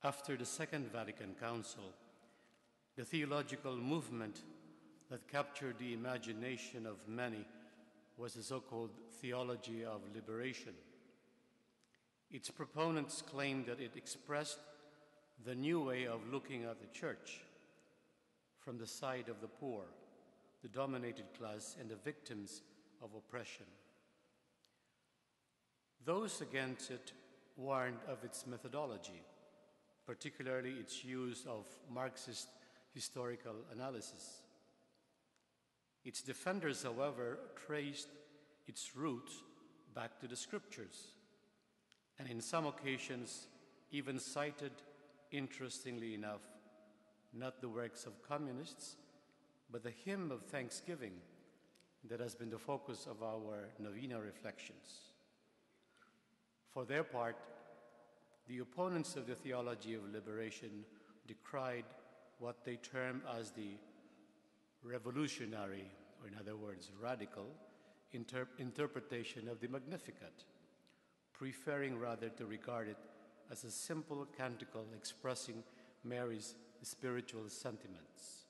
After the Second Vatican Council, the theological movement that captured the imagination of many was the so-called theology of liberation. Its proponents claimed that it expressed the new way of looking at the Church from the side of the poor, the dominated class, and the victims of oppression. Those against it warned of its methodology, particularly its use of Marxist historical analysis. Its defenders, however, traced its roots back to the Scriptures, and in some occasions even cited, interestingly enough, not the works of communists, but the hymn of thanksgiving that has been the focus of our novena reflections. For their part, the opponents of the theology of liberation decried what they term as the revolutionary, or in other words, radical, interpretation of the Magnificat, preferring rather to regard it as a simple canticle expressing Mary's spiritual sentiments.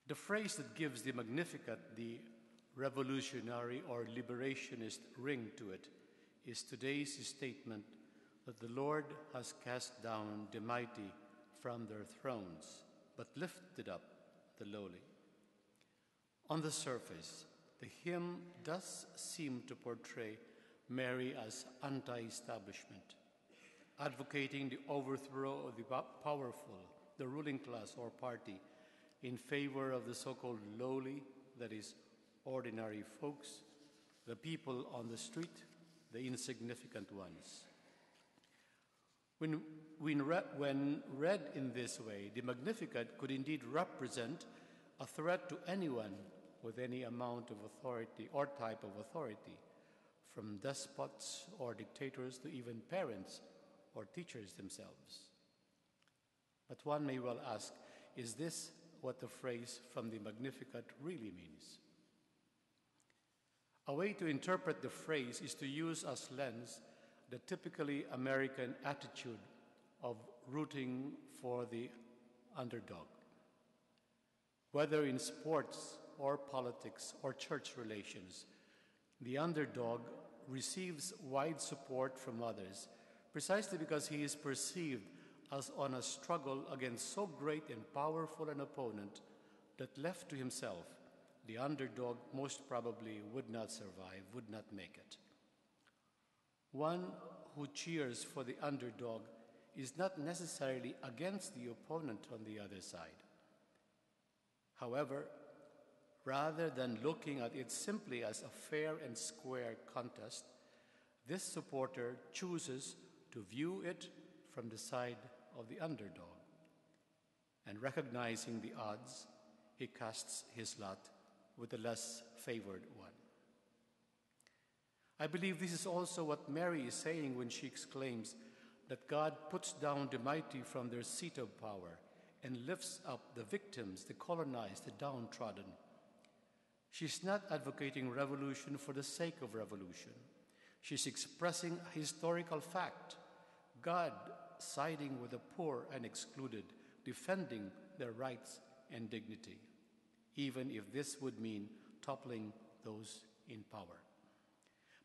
The phrase that gives the Magnificat the revolutionary or liberationist ring to it is today's statement that the Lord has cast down the mighty from their thrones, but lifted up the lowly. On the surface, the hymn does seem to portray Mary as anti-establishment, advocating the overthrow of the powerful, the ruling class or party, in favor of the so-called lowly, that is, ordinary folks, the people on the street, the insignificant ones. When read in this way, the Magnificat could indeed represent a threat to anyone with any amount of authority or type of authority, from despots or dictators to even parents or teachers themselves. But one may well ask, is this what the phrase from the Magnificat really means? A way to interpret the phrase is to use as lens the typically American attitude of rooting for the underdog. Whether in sports or politics or church relations, the underdog receives wide support from others precisely because he is perceived as on a struggle against so great and powerful an opponent that left to himself, the underdog most probably would not survive, would not make it. One who cheers for the underdog is not necessarily against the opponent on the other side. However, rather than looking at it simply as a fair and square contest, this supporter chooses to view it from the side of the underdog. And recognizing the odds, he casts his lot with the less favored one. I believe this is also what Mary is saying when she exclaims that God puts down the mighty from their seat of power and lifts up the victims, the colonized, the downtrodden. She's not advocating revolution for the sake of revolution. She's expressing a historical fact, God siding with the poor and excluded, defending their rights and dignity, even if this would mean toppling those in power.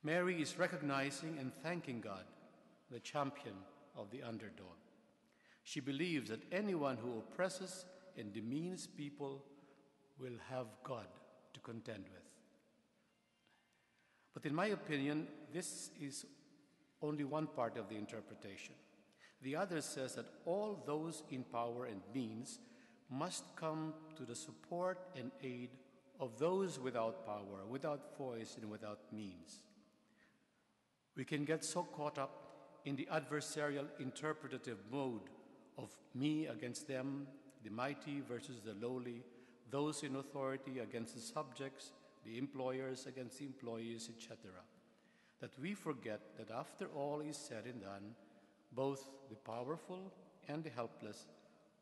Mary is recognizing and thanking God, the champion of the underdog. She believes that anyone who oppresses and demeans people will have God to contend with. But in my opinion, this is only one part of the interpretation. The other says that all those in power and means must come to the support and aid of those without power, without voice, and without means. We can get so caught up in the adversarial interpretative mode of me against them, the mighty versus the lowly, those in authority against the subjects, the employers against the employees, etc., that we forget that after all is said and done, both the powerful and the helpless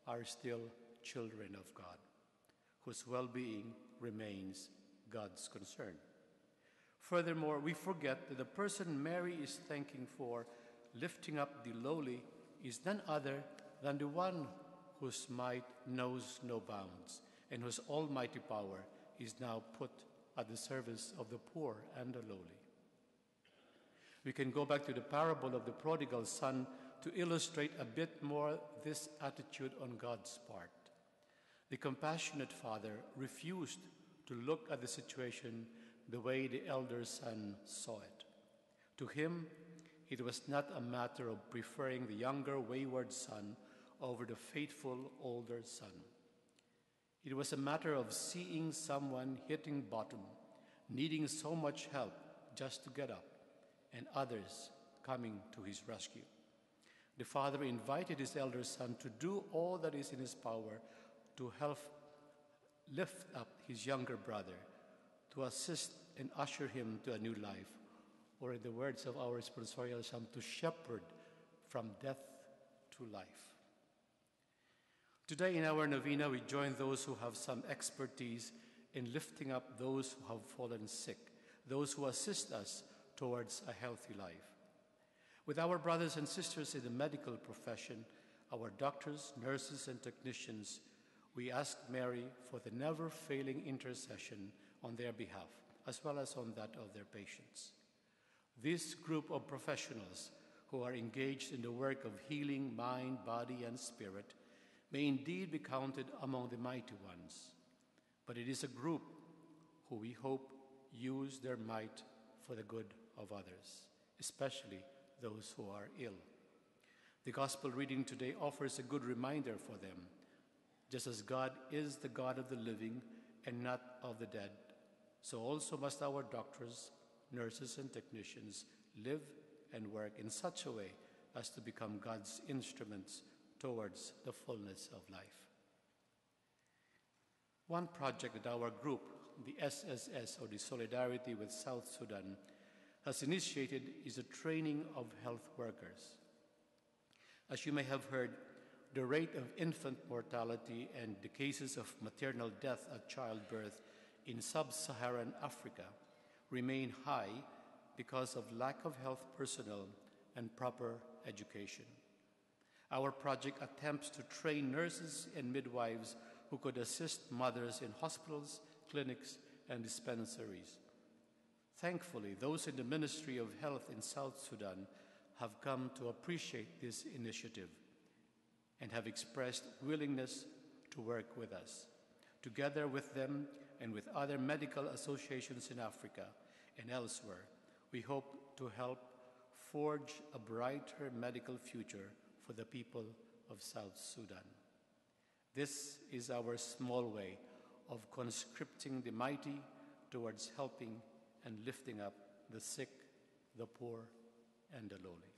are still children of God, whose well-being remains God's concern. Furthermore, we forget that the person Mary is thanking for, lifting up the lowly, is none other than the one whose might knows no bounds and whose almighty power is now put at the service of the poor and the lowly. We can go back to the parable of the prodigal son to illustrate a bit more this attitude on God's part. The compassionate father refused to look at the situation the way the elder son saw it. To him, it was not a matter of preferring the younger wayward son over the faithful older son. It was a matter of seeing someone hitting bottom, needing so much help just to get up, and others coming to his rescue. The father invited his elder son to do all that is in his power to help lift up his younger brother, to assist and usher him to a new life, or in the words of our responsorial psalm, to shepherd from death to life. Today in our novena, we join those who have some expertise in lifting up those who have fallen sick, those who assist us towards a healthy life. With our brothers and sisters in the medical profession, our doctors, nurses, and technicians, we ask Mary for the never-failing intercession on their behalf, as well as on that of their patients. This group of professionals who are engaged in the work of healing mind, body, and spirit may indeed be counted among the mighty ones, but it is a group who we hope use their might for the good of others, especially those who are ill. The gospel reading today offers a good reminder for them. Just as God is the God of the living and not of the dead, so also must our doctors, nurses, and technicians live and work in such a way as to become God's instruments towards the fullness of life. One project that our group, the SSS, or the Solidarity with South Sudan, has initiated is a training of health workers. As you may have heard, the rate of infant mortality and the cases of maternal death at childbirth in sub-Saharan Africa remain high because of lack of health personnel and proper education. Our project attempts to train nurses and midwives who could assist mothers in hospitals, clinics, and dispensaries. Thankfully, those in the Ministry of Health in South Sudan have come to appreciate this initiative and have expressed willingness to work with us. Together with them and with other medical associations in Africa and elsewhere, we hope to help forge a brighter medical future for the people of South Sudan. This is our small way of conscripting the mighty towards helping and lifting up the sick, the poor, and the lowly.